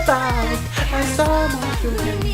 about a summer dream.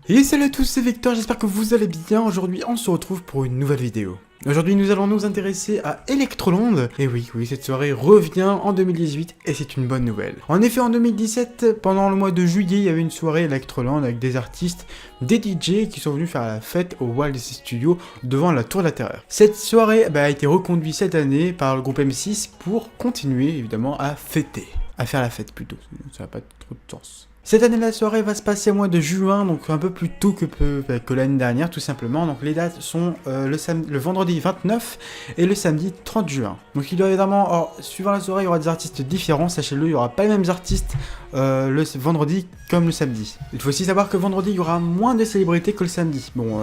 Et salut à tous, c'est Victor, j'espère que vous allez bien. Aujourd'hui, on se retrouve pour une nouvelle vidéo. Aujourd'hui, nous allons nous intéresser à Electroland. Et oui, cette soirée revient en 2018 et c'est une bonne nouvelle. En effet, en 2017, pendant le mois de juillet, il y avait une soirée Electroland avec des artistes, des DJ qui sont venus faire la fête au Walt Disney Studios devant la Tour de la Terreur. Cette soirée a été reconduite cette année par le groupe M6 pour continuer évidemment à fêter. À faire la fête plutôt, ça n'a pas trop de sens. Cette année, la soirée va se passer au mois de juin, donc un peu plus tôt que l'année dernière, tout simplement. Donc les dates sont le vendredi 29 et le samedi 30 juin. Donc il y aura évidemment, alors, suivant la soirée, il y aura des artistes différents, sachez-le, il n'y aura pas les mêmes artistes le vendredi comme le samedi. Il faut aussi savoir que vendredi, il y aura moins de célébrités que le samedi. Bon,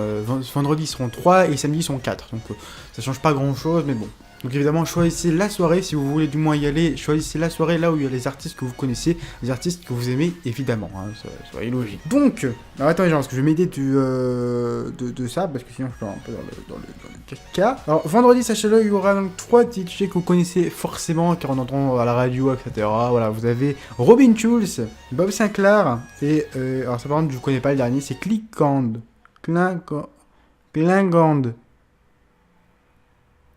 vendredi, ils seront 3 et samedi, ils sont 4, donc ça change pas grand-chose, mais bon. Donc évidemment, choisissez la soirée, si vous voulez du moins y aller, choisissez la soirée là où il y a les artistes que vous connaissez, les artistes que vous aimez, évidemment, hein, ça est logique. Donc, alors attendez, parce que je vais m'aider de ça, parce que sinon je suis un peu dans le caca. Alors, vendredi, sachez-le, il y aura donc 3 DJ que vous connaissez forcément, car on entend à la radio, etc. Voilà, vous avez Robin Schulz, Bob Sinclair, et, alors ça par contre, je ne connais pas le dernier, c'est Klingand.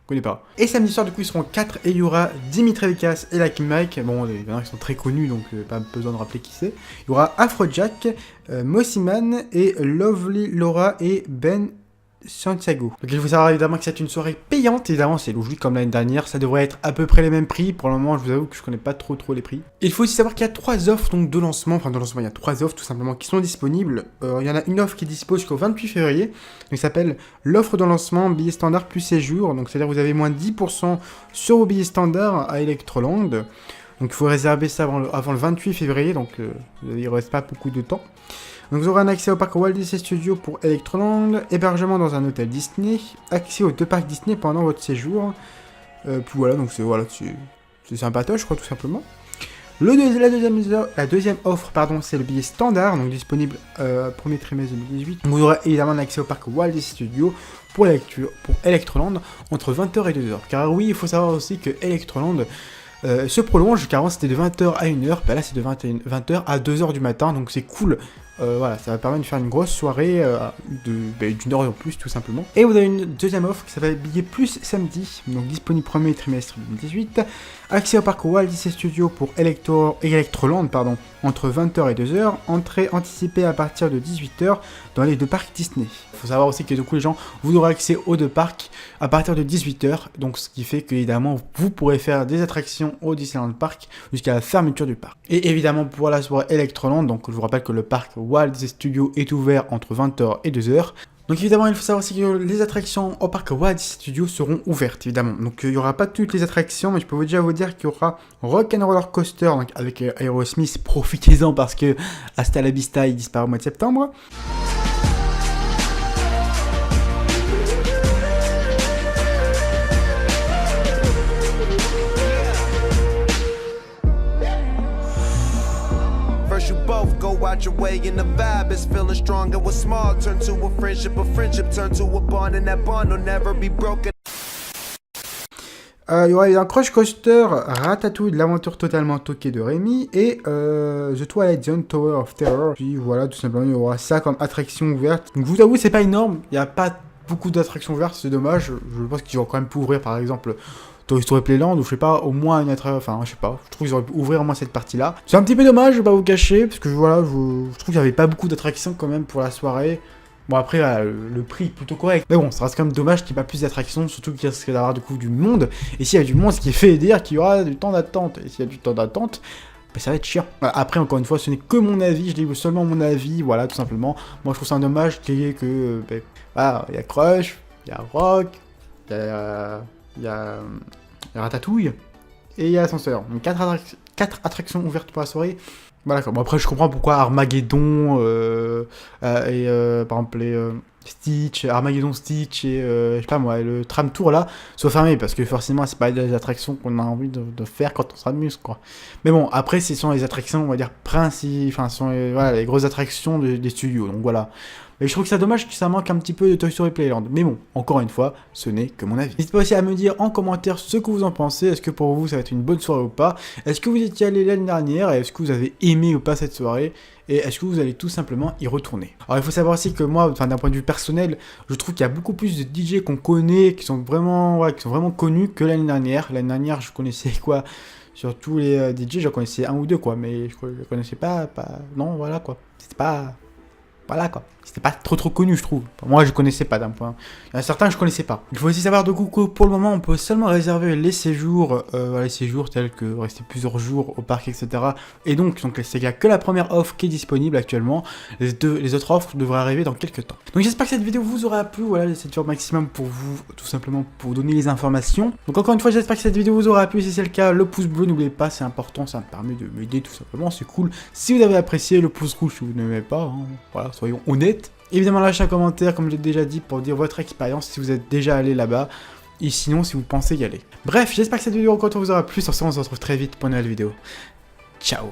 Je connais pas. Et samedi soir, du coup, ils seront 4 et il y aura Dimitri Vegas et Like Mike. Bon, il y en a qui sont très connus, donc pas besoin de rappeler qui c'est. Il y aura Afrojack, Mossiman et Lovely Laura et Ben Santiago. Donc il faut savoir évidemment que c'est une soirée payante, évidemment c'est logique comme l'année dernière, ça devrait être à peu près les mêmes prix, pour le moment je vous avoue que je connais pas trop les prix. Et il faut aussi savoir qu'il y a 3 offres donc de lancement, il y a 3 offres tout simplement qui sont disponibles. Il y en a une offre qui dispose jusqu'au 28 février, donc ça s'appelle l'offre de lancement billet standard plus séjour, donc c'est-à-dire que vous avez moins 10% sur vos billets standards à Electroland. Donc il faut réserver ça avant le 28 février, donc il ne reste pas beaucoup de temps. Donc vous aurez un accès au parc Walt Disney Studios pour Electroland, hébergement dans un hôtel Disney, accès aux 2 parcs Disney pendant votre séjour. Puis voilà, donc c'est sympatoche, je crois, tout simplement. La deuxième offre, c'est le billet standard, donc disponible premier trimestre 2018. Vous aurez évidemment un accès au parc Walt Disney Studios pour Electroland entre 20h et 2h. Car oui, il faut savoir aussi que Electroland se prolonge, car avant c'était de 20h à 1h, là c'est de 20h à 2h du matin, donc c'est cool. Voilà, ça va permettre de faire une grosse soirée d'une heure en plus tout simplement. Et vous avez une deuxième offre qui s'appelle Billet Plus samedi, donc disponible premier trimestre 2018. Accès au parc Walt Disney Studios pour Electroland entre 20h et 2h. Entrée anticipée à partir de 18h dans les 2 parcs Disney. Il faut savoir aussi que du coup les gens, vous aurez accès aux 2 parcs à partir de 18h. Donc ce qui fait que évidemment vous pourrez faire des attractions au Disneyland Park jusqu'à la fermeture du parc. Et évidemment pour la soirée Electroland, donc je vous rappelle que le parc Walt Disney Studios est ouvert entre 20h et 2h. Donc évidemment, il faut savoir aussi que les attractions au parc Walt Disney Studios seront ouvertes, évidemment. Donc il n'y aura pas toutes les attractions, mais je peux déjà vous dire qu'il y aura Rock'n'Roller Coaster donc, avec Aerosmith. Profitez-en parce que Hasta la Vista, il disparaît au mois de septembre. You both go out your way and the vibe is feeling strong. And what's small turn to a friendship turn to a bond, and that bond will never be broken. Il y aura un Crush Coaster, Ratatouille de l'aventure totalement toquée de Rémi et The Twilight Zone Tower of Terror. Puis voilà, tout simplement, il y aura ça comme attraction ouverte. Donc je vous avoue, c'est pas énorme, il n'y a pas beaucoup d'attractions ouvertes, c'est dommage. Je pense qu'ils vont quand même pu ouvrir par exemple Toy Story Playland ou je sais pas, au moins une autre, enfin je sais pas, je trouve qu'ils auraient pu ouvrir au moins cette partie là. C'est un petit peu dommage, je vais pas vous cacher, parce que voilà, je trouve qu'il y avait pas beaucoup d'attractions quand même pour la soirée. Bon après le prix est plutôt correct, mais bon ça reste quand même dommage qu'il n'y ait pas plus d'attractions, surtout qu'il risque d'avoir du coup du monde, et s'il y a du monde, ce qui fait dire qu'il y aura du temps d'attente, et s'il y a du temps d'attente, bah, ça va être chiant. Après encore une fois, ce n'est que mon avis, je dis seulement mon avis, voilà tout simplement. Moi je trouve ça dommage qu'il y ait que, voilà, il y a Crush, il y a Rock, il y a Ratatouille et il y a Ascenseur. Donc 4 attractions ouvertes pour la soirée. Voilà quoi. Bon après je comprends pourquoi Armageddon par exemple Stitch, Armageddon Stitch et je sais pas moi, le tram tour là, soient fermés parce que forcément c'est pas des attractions qu'on a envie de faire quand on s'amuse quoi. Mais bon, après ce sont les attractions, on va dire principales, ce sont voilà, les grosses attractions des studios, donc voilà. Mais je trouve que c'est dommage que ça manque un petit peu de Toy Story Playland. Mais bon, encore une fois, ce n'est que mon avis. N'hésitez pas aussi à me dire en commentaire ce que vous en pensez. Est-ce que pour vous ça va être une bonne soirée ou pas? Est-ce que vous étiez allé l'année dernière et est-ce que vous avez aimé ou pas cette soirée? Et est-ce que vous allez tout simplement y retourner? Alors il faut savoir aussi que moi, d'un point de vue personnel, je trouve qu'il y a beaucoup plus de DJ qu'on connaît, qui sont vraiment connus que l'année dernière. L'année dernière, je connaissais quoi? Sur tous les DJ, j'en connaissais un ou deux quoi, mais je connaissais pas, non voilà quoi. C'était pas... Voilà quoi, c'était pas trop connu je trouve. Moi je connaissais pas d'un point. Il y en a certains que je connaissais pas. Il faut aussi savoir de coup que pour le moment on peut seulement réserver les séjours tels que rester plusieurs jours au parc etc. Et donc c'est qu'il n'y a que la première offre qui est disponible actuellement. Les autres offres devraient arriver dans quelques temps. Donc j'espère que cette vidéo vous aura plu. Voilà, j'essaie de faire au maximum pour vous, tout simplement pour vous donner les informations. Donc encore une fois j'espère que cette vidéo vous aura plu. Si c'est le cas, le pouce bleu n'oubliez pas, c'est important, ça me permet de m'aider tout simplement, c'est cool. Si vous avez apprécié, le pouce rouge si vous n'aimez pas, hein. Voilà, soyons honnêtes. Évidemment, lâchez un commentaire, comme j'ai déjà dit, pour dire votre expérience, si vous êtes déjà allé là-bas, et sinon, si vous pensez y aller. Bref, j'espère que cette vidéo encore vous aura plu, sur ce, on se retrouve très vite pour une nouvelle vidéo. Ciao.